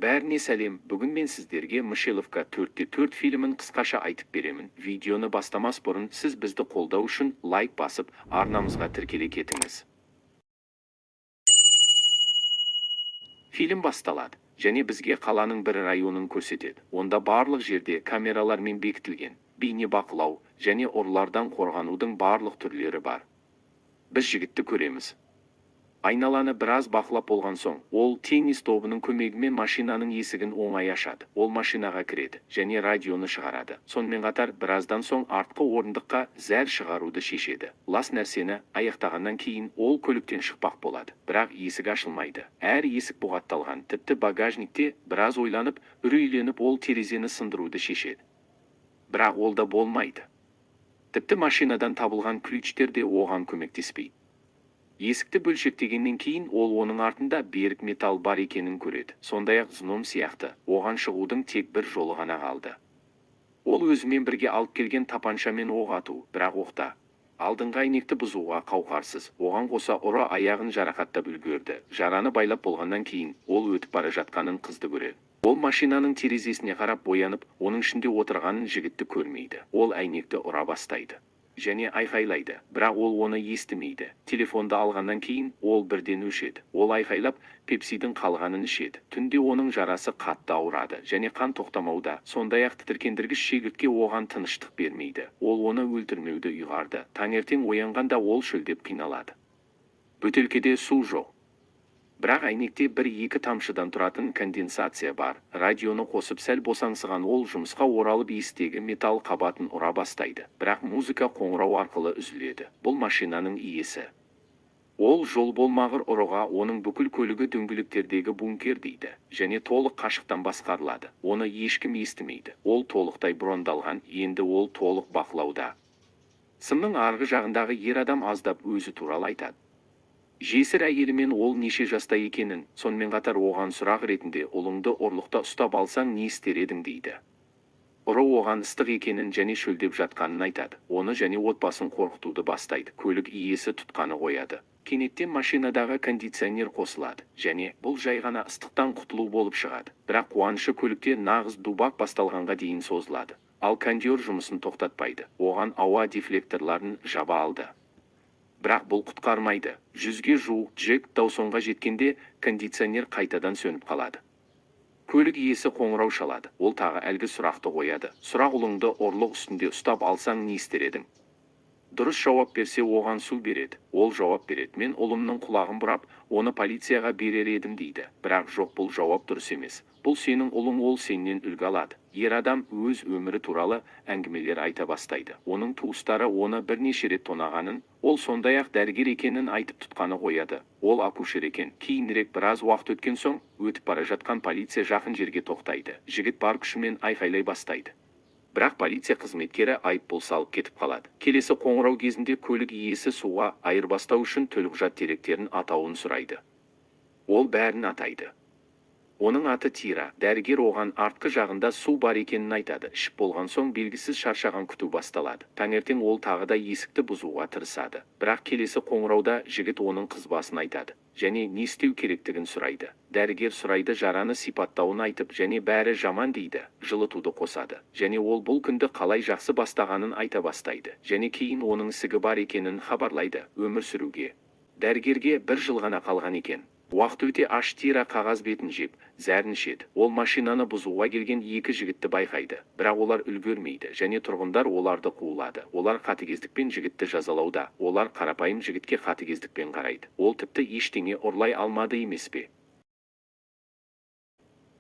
Бәріне сәлем, бүгін мен сіздерге Мышеловка 4-4 фильмін қысқаша айтып беремін. Видеоны бастамас бұрын сіз бізді қолдау үшін лайк басып, арнамызға тіркеле кетіңіз. Фильм басталады, және бізге қаланың бір районын көрсетеді. Онда барлық жерде камералармен бекітілген, бейне бақылау және ұрылардан қорғанудың барлық түрлері бар. Біз жігітті көреміз. Айналаны біраз бақылап болған соң, ол теннис тобының көмегімен машинаның есігін оңай ашады. Ол машинаға кіреді және радионы шығарады. Сонымен қатар біраздан соң артқы орындыққа зәр шығаруды шешеді. Лас нәрсені аяқтағаннан кейін ол көліктен шықпақ болады. Бірақ есік ашылмайды. Әр есік бұғатталған. Тіпті багажникте біраз ойланып, үрейленіп ол терезені сындыруды шешеді. Бірақ ол да болмайды. Тіпті машинадан табылған ключтер де оған көмектеспейді. Есікті бөлшектегеннен кейін ол оның артында берік металл бар екенін көреді. Сондай-ақ зном сияқты, оған шығудың тек бір жолы ғана қалды. Ол өзімен бірге алып келген тапаншамен оқ ату, бірақ оқта. Алдыңғы әйнекті бұзуға қауқарсыз. Оған қоса ұры аяғын жарақаттап үлгерді. Жараны байлап болғаннан кейін ол өтіп бара жатқанын қызды көреді. Ол машинаның терезесіне қарап боянып, оның ішінде отырғанын жігітті көрмейді. Ол әйнекті ұра бастайды және айқайлайды, бірақ ол оны естімейді. Телефонды алғаннан кейін ол бірден өшеді. Ол айқайлап, пепсидің қалғанын ішеді. Түнде оның жарасы қатты ауырады және қан тоқтамауда. Сондай-ақ тітіркендіргіш шегіртке оған тыныштық бермейді. Ол оны өлтірмеуді ұйғарды. Таңертең оянғанда ол шөлдеп қиналады. Бөтелкеде су жоқ. Бірақ әйнекте 1-2 тамшыдан тұратын конденсация бар. Радионы қосып сәл босаңсыған ол жұмысқа оралып естегі металл қабатын ұра бастайды. Бірақ музыка қоңырау арқылы үзіледі. Бұл машинаның иесі. Ол жол болмағыр ұрыға оның бүкіл көлігі дөңгелектердегі бункер дейді. Және толық қашықтан басқарылады. Оны ешкім естімейді. Ол толықтай брондалған, енді ол толық бақылауда. Сымның арғы жағындағы ер адам аздап өзі туралы айтады. Жесір әйелімен ол неше жаста екенін, сонымен қатар оған сұрақ ретінде ұлыңды ұрлықта ұстап алсаң не істер едің дейді. Ұры оған ыстық екенін және шөлдеп жатқанын айтады. Оны және отбасын қорқытуды бастайды. Көлік иесі тұтқаны қояды. Кенеттен машинадағы кондиционер қосылады және бұл жай ғана ыстықтан құтылу болып шығады. Бірақ қуанышы көлікте нағыз дубак басталғанға дейін созылады. Ал кондер жұмысын тоқтатпайды. Оған ауа дефлекторларын жаба алды. Бірақ бұл құтқармайды. 100-ге жуық Джек Даусонға жеткенде кондиционер қайтадан сөніп қалады. Көлік иесі қоңырау шалады. Ол тағы әлгі сұрақты қояды. Сұрақ ұлыңды ұрлық үстінде ұстап алсаң не істер едің? Дұрыс жауап берсе оған су береді. Ол жауап береді. Мен ұлымның құлағын бұрап, оны полицияға берер едім дейді. Бірақ жоқ, бұл жауап дұрыс емес. Бұл сенің ұлың, ол сенен үлгі алады. Ер адам өз өмірі туралы әңгімелер айта бастайды. Оның туыстары оны бірнеше рет тонағанын, ол сондай-ақ дәрігер екенін айтып тұтқаны қояды. Ол акушер екен. Кейінірек біраз уақыт өткен соң, өтіп бара жатқан полиция жақын жерге тоқтайды. Жігіт бар күшімен айқайлай бастайды. Бірақ полиция қызметкері айыппұл салып кетіп қалады. Келесі қоңырау кезінде көлік иесі суға айырбастау үшін төлқұжат деректерін атауын сұрайды. Ол бәрін атайды. Оның аты Тира. Дәрігер оған артқы жағында су бар екенін айтады. Ішіп болған соң белгісіз шаршаған күту басталады. Таңертең ол тағы да есікті бұзуға тырысады. Бірақ келесі қоңырауда жігіт оның қыз басын айтады және не істеу керектігін сұрайды. Дәрігер сұрайды, жараны сипаттауын айтып және бәрі жаман дейді. Жылытуды қосады және ол бұл күнді қалай жақсы бастағанын айта бастайды. Және кейін оның ісігі бар екенін хабарлайды. Өмір сүруге дәрігерге 1 жыл ғана қалған екен. Уақыт өте аш Тира қағаз бетін жеп, зәрін ішеді. Ол машинаны бұзуға келген 2 жігітті байқайды. Бірақ олар үлгермейді және тұрғындар оларды қуылады. Олар қатыгездікпен жігітті жазалауда. Олар қарапайым жігітке қатыгездікпен қарайды. Ол тіпті ештеңе ұрлай алмады емес пе?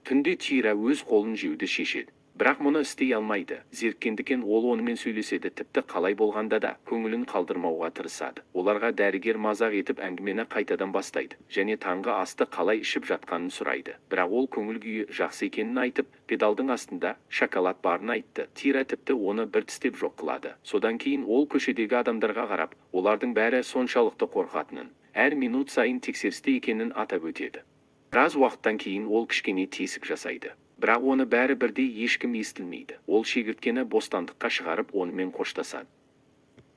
Түнде Тира өз қолын жеуді шешеді. Бірақ мұны істей алмайды. Зеріккендіктен ол онымен сөйлеседі. Тіпті қалай болғанда да көңілін қалдырмауға тырысады. Оларға дәрігер мазақ етіп әңгімені қайтадан бастайды және таңғы асты қалай ішіп жатқанын сұрайды. Бірақ ол көңіл күйі жақсы екенін айтып, педалдың астында шоколад барын айтты. Тира тіпті оны бір тістеп жоқ қылады. Содан кейін ол көшедегі адамдарға қарап, олардың бәрі соншалықты қорқатынын, әр минут сайын тексерісте екенін атап өтеді. Біраз уақыттан кейін ол кішкене тесік жасайды. Бірақ оны бәрі бірдей ешкім естілмейді. Ол шегірткені бостандыққа шығарып онымен қоштасады.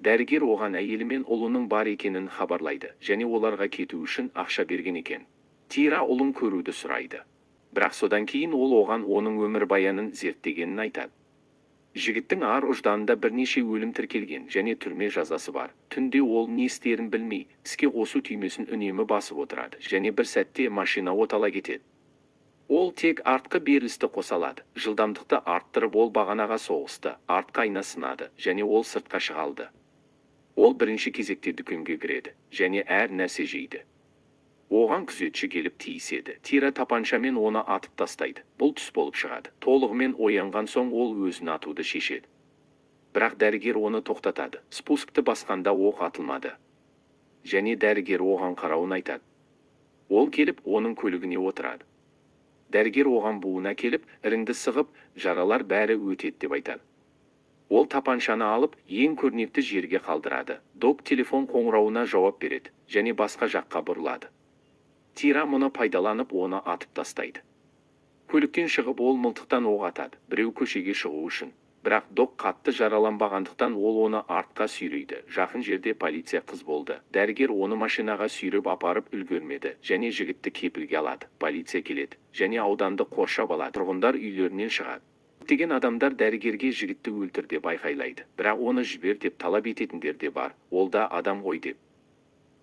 Дәрігер оған әйелі мен ұлының бар екенін хабарлайды және оларға кету үшін ақша берген екен. Тира ұлын көруді сұрайды. Бірақ содан кейін ол оған оның өмірбаянын зерттегенін айтады. Жігіттің ар ұжданында бірнеше өлім тіркелген және түрме жазасы бар. Түнде ол не істерін білмей, іске қосу түймесін үнемі басып отырады және бір сәтте машина отала кетеді. Ол тек артқы берілісті қосалады. Жылдамдықты арттырып ол бағанаға соғысты, артқы айна сынады және ол сыртқа шығалды. Ол бірінші кезекте дүкенге кіреді және әр нәрсе жейді. Оған күзетші келіп тиіседі. Тира тапаншамен оны атып тастайды. Бұл түс болып шығады. Толығымен оянған соң ол өзін атуды шешеді. Бірақ дәрігер оны тоқтатады. Спускты басқанда оқ атылмады. Және дәрігер оған қарауын айтады. Ол келіп оның көлігіне отырады. Дәрігер оған буына келіп, іріңді сығып, жаралар бәрі өтеді деп айтады. Ол тапаншаны алып, ең көрнекті жерге қалдырады. Доп телефон қоңырауына жауап береді және басқа жаққа бұрылады. Тира мұны пайдаланып, оны атып тастайды. Көліктен шығып ол мылтықтан оқ атады, біреу көшеге шығу үшін. Бірақ Док қатты жараланбағандықтан ол оны артқа сүйрейді. Жақын жерде полиция қыз болды. Дәрігер оны машинаға сүйреп апарып үлгермеді және жігітті кепілге алады. Полиция келеді және ауданды қоршап алады. Тұрғындар үйлерінен шығады. Көптеген адамдар дәрігерге жігітті өлтір деп айқайлайды. Бірақ оны жібер деп талап ететіндер де бар. Ол да адам ғой деп.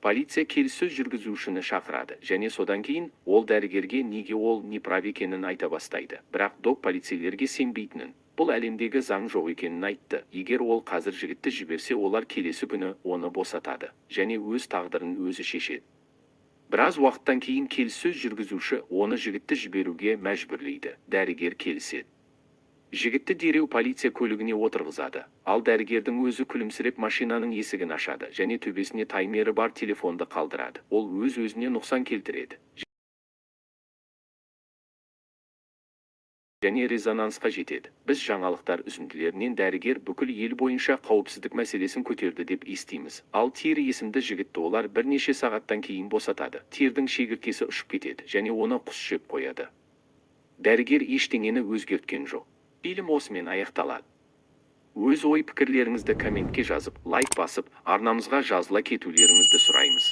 Полиция келіссөз жүргізушіні шақырады және содан кейін ол дәрігерге неге ол неправ екенін айта бастайды. Бірақ Док полицейлерге сенбейтінін, бұл әлемдегі заң жоқ екенін айтты. Егер ол қазір жігітті жіберсе, олар келесі күні оны босатады және өз тағдырын өзі шешеді. Біраз уақыттан кейін келіссөз жүргізуші оны жігітті жіберуге мәжбүрлейді. Дәрігер келіседі. Жігітті дереу полиция көлігіне отырғызады. Ал дәрігердің өзі күлімсіреп машинаның есігін ашады және төбесіне таймері бар телефонды қалдырады. Ол өз-өзіне нұқсан келтіреді. Және резонансқа жетеді. Біз жаңалықтар үзінділерінен дәрігер бүкіл ел бойынша қауіпсіздік мәселесін көтерді деп естиміз. Ал Тир есімді жігітті олар бірнеше сағаттан кейін босатады. Тирдің шегірткесі ұшып кетеді және оны құс жеп қояды. Дәрігер ештеңені өзгерткен жоқ. Фильм осымен аяқталады. Өз ой пікірлеріңізді комментке жазып, лайк басып, арнамызға жазыла кетулеріңізді сұраймыз.